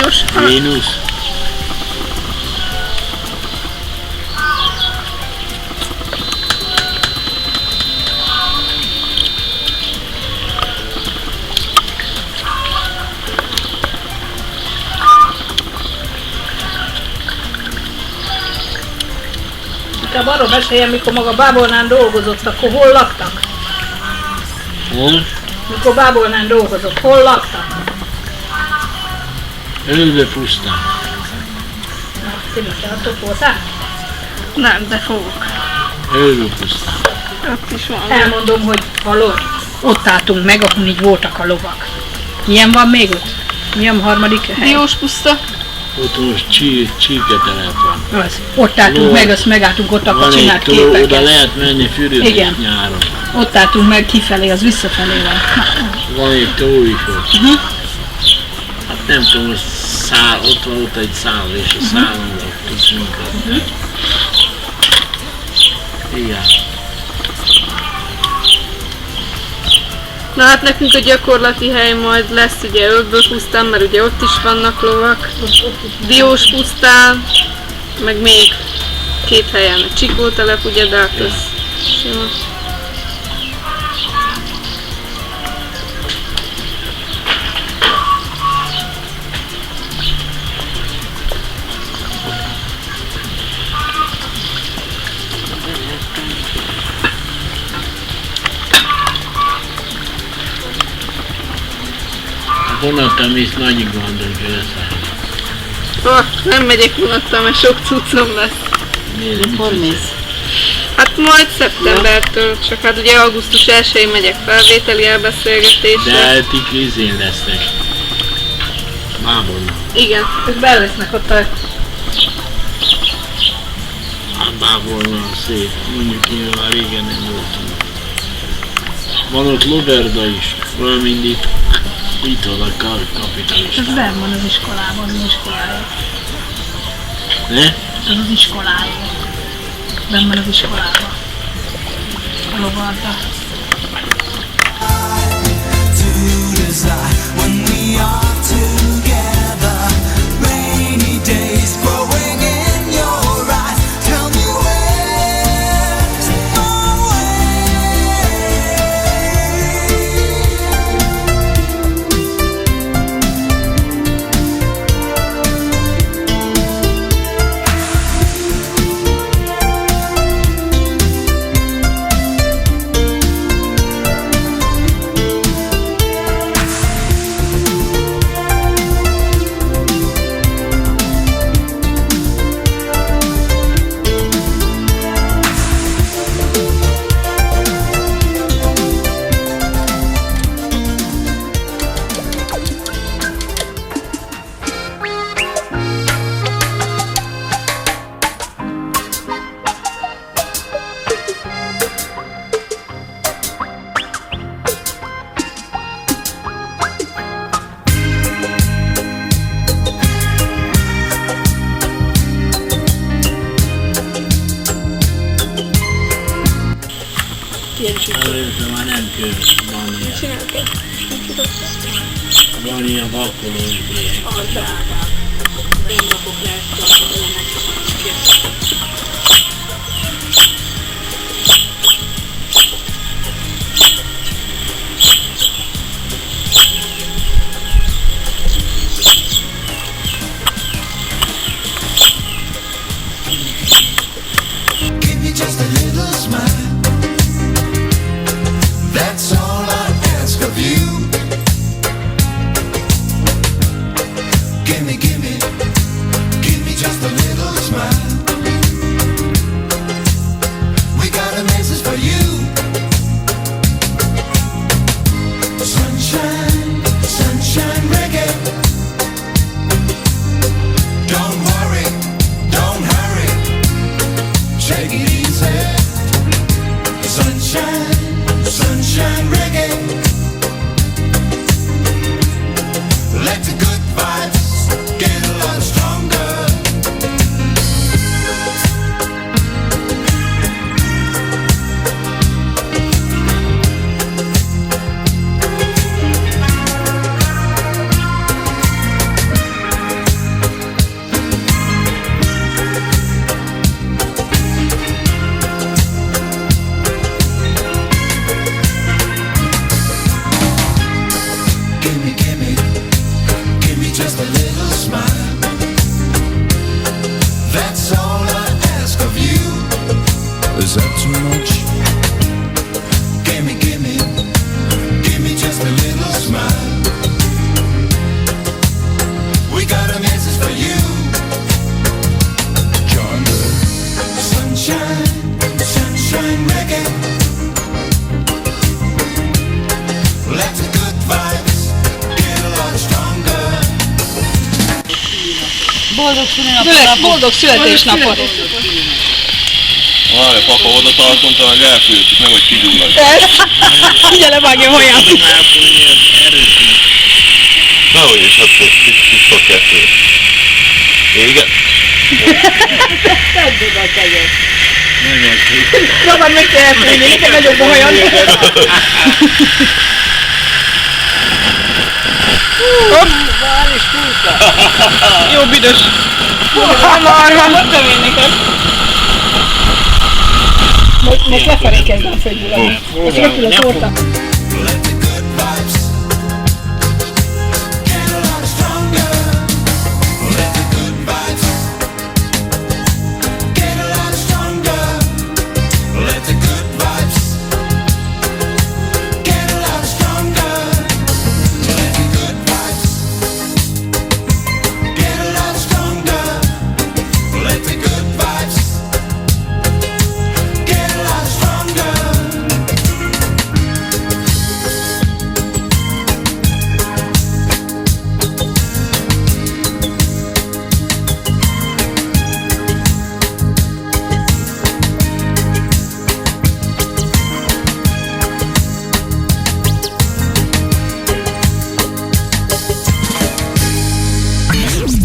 kígyós. Vénusz. Inkább arról meséljen, mikor maga Bábolnán dolgozott, akkor hol laktak? Hol? Mikor Bábolnán dolgozott, hol laktak? Ölve pusztán. Ti mit ott voltál? Nem, de fogok. Ölve pusztán. Ott is van. Elmondom, hogy hallod, ott álltunk meg, ahol így voltak a lovak. Milyen van még ott? Milyen harmadik hely? Diós puszta. Ott most csirketelep van. Az. Ott álltunk meg, azt megálltunk, ott akkor Van egy csinált tó, oda képeket. lehet menni fürödni Igen. nyáron. Ott álltunk meg kifelé, az visszafelé van. Van egy tó is ott. Hát nem tudom, most ott van ott egy szál, és a szálon laktunk minket. Igen. Na hát nekünk a gyakorlati hely majd lesz ugye Ölböl pusztán, mert ugye ott is vannak lovak. Diós pusztán, meg még 2 helyen. A Csikótelep ugye, de hát ez sima. Vonattal mész Nagy Gondon keresztül. Nem megyek vonattal, mert sok cuccom lesz. Mikor mész? Hát majd szeptembertől, csak hát ugye augusztus 1-én megyek felvételi elbeszélgetésre. De ti kézén lesznek. Bábolna. Igen. Ők belesznek ott a... Hát Bábolna szép. Mondjuk én már régen nem voltunk. Van ott Loverda is. Valamint itt van a kapitalista. Ez benn van az iskolában, az iskolája. Ne? Ez az iskolája. Benn van az iskolában. A lovarda. When we are together, rainy days growing in your eyes. Tell me where's my Először már nem kell. Van ilyen. Csinálok egy. Van ilyen vakkolós bélyeg. Give me just a little smile. That's all I ask of you. Give me just a little smile. We got a message for you. Sunshine, sunshine reggae. Don't worry, don't hurry. Take it easy. Sunshine, sunshine reggae. Let the good vibes get a lot stronger. Boldog születésnapot! Várj, papa, oda tartom, talán elfűjtük, nem hogy kigyullad. Figyelj, levágja haját! Nehogy is, hát tisztok kettő. Igen? Szabad meg kell elfűjni, nekem nagyobb a hajam. Jó büdös! Marha! Most lefelé kezdem fölgyulladni. Most röpül a torta. Let the good vibes get a lot stronger. Let the good vibes get a lot stronger. Let the good vibes get a lot stronger. Let the good vibes get a lot stronger. Let the good vibes get a lot stronger.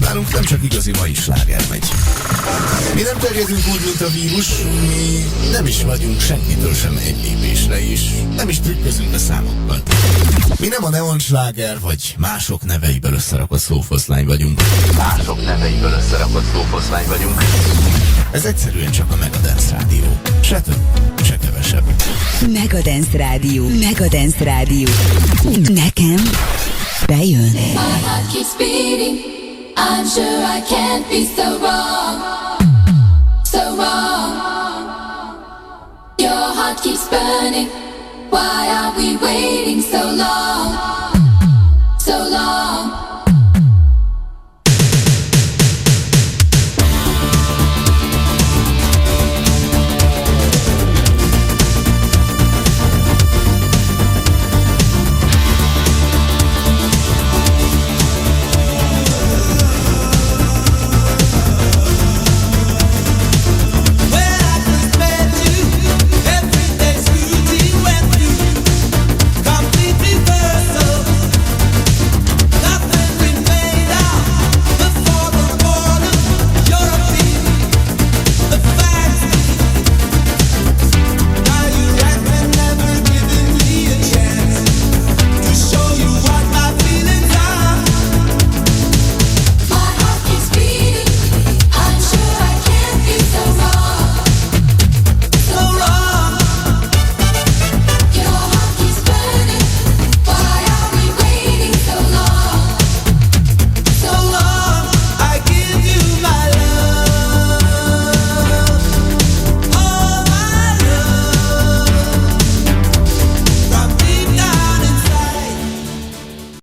Nálunk nem csak igazi mai sláger megy. Mi nem terjedünk úgy, mint a vírus, mi nem is vagyunk senkitől sem egy lépésre is, nem is trükközünk a számokkal. Mi nem a neonsláger, vagy mások neveiből összerakott szófoszlány vagyunk. Ez egyszerűen csak a Megadance Rádió. Se több, se kevesebb. Megadance Rádió. Megadance Rádió. Nekem bejön. My heart keeps beating. I'm sure I can't be so wrong. So wrong. Your heart keeps burning. Why are we waiting so long?